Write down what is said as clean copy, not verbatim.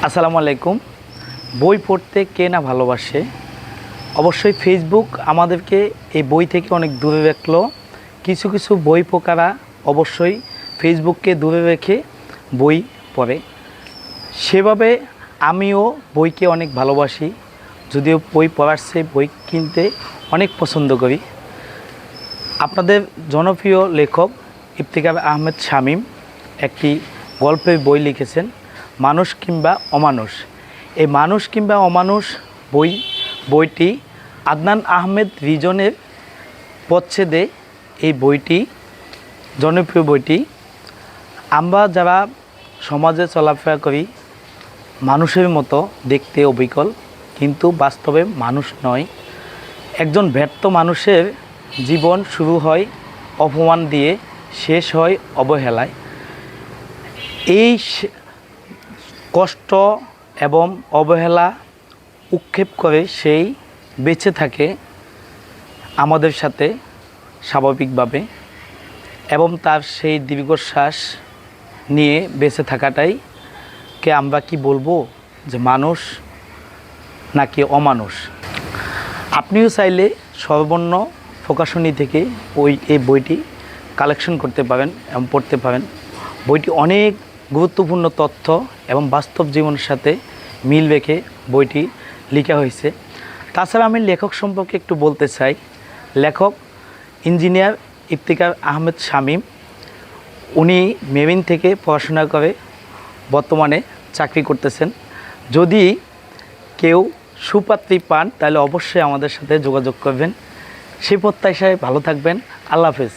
আসসালামু আলাইকুম। বই পড়তে কে না ভালোবাসে। অবশ্যই ফেসবুক আমাদেরকে এই বই থেকে অনেক দূরে রাখলো। কিছু কিছু বই পোকারা অবশ্যই ফেসবুককে দূরে রেখে বই পড়ে। সেভাবে আমিও বইকে অনেক ভালোবাসি, যদিও বই পড়ার চেয়ে বই কিনতে অনেক পছন্দ করি। আপনাদের জনপ্রিয় লেখক ইফতিকার আহমেদ শামীম একটি গল্পের বই লিখেছেন, মানুষ কিংবা অমানুষ। এই মানুষ কিংবা অমানুষ বইটি আদনান আহমেদ রিজনের প্রচ্ছদে এই বইটি জনপ্রিয় বইটি। আমরা যারা সমাজে চলাফেরা করি মানুষের মতো দেখতে অবিকল, কিন্তু বাস্তবে মানুষ নয়। একজন ব্যর্থ মানুষের জীবন শুরু হয় অপমান দিয়ে, শেষ হয় অবহেলায়। এই কষ্ট এবং অবহেলা উৎক্ষেপ করে সেই বেঁচে থাকে আমাদের সাথে স্বাভাবিকভাবে, এবং তার সেই দীর্ঘশ্বাস নিয়ে বেঁচে থাকাটাই কে আমরা কি বলবো যে মানুষ নাকি অমানুষ। আপনিও চাইলে সর্বর্ণ প্রকাশনী থেকে এই বইটি কালেকশন করতে পারেন এবং পড়তে পারেন। বইটি অনেক গুরুত্বপূর্ণ তথ্য এবং বাস্তব জীবনের সাথে মিল রেখে বইটি লেখা হয়েছে। তাছাড়া আমি লেখক সম্পর্কে একটু বলতে চাই। লেখক ইঞ্জিনিয়ার ইফতিকার আহমেদ শামীম। উনি মেরিন থেকে পড়াশোনা করে বর্তমানে চাকরি করতেছেন। যদি কেউ সুপাত্রী পান তাহলে অবশ্যই আমাদের সাথে যোগাযোগ করবেন। সেই প্রত্যাশায় ভালো থাকবেন। আল্লাহ হাফেজ।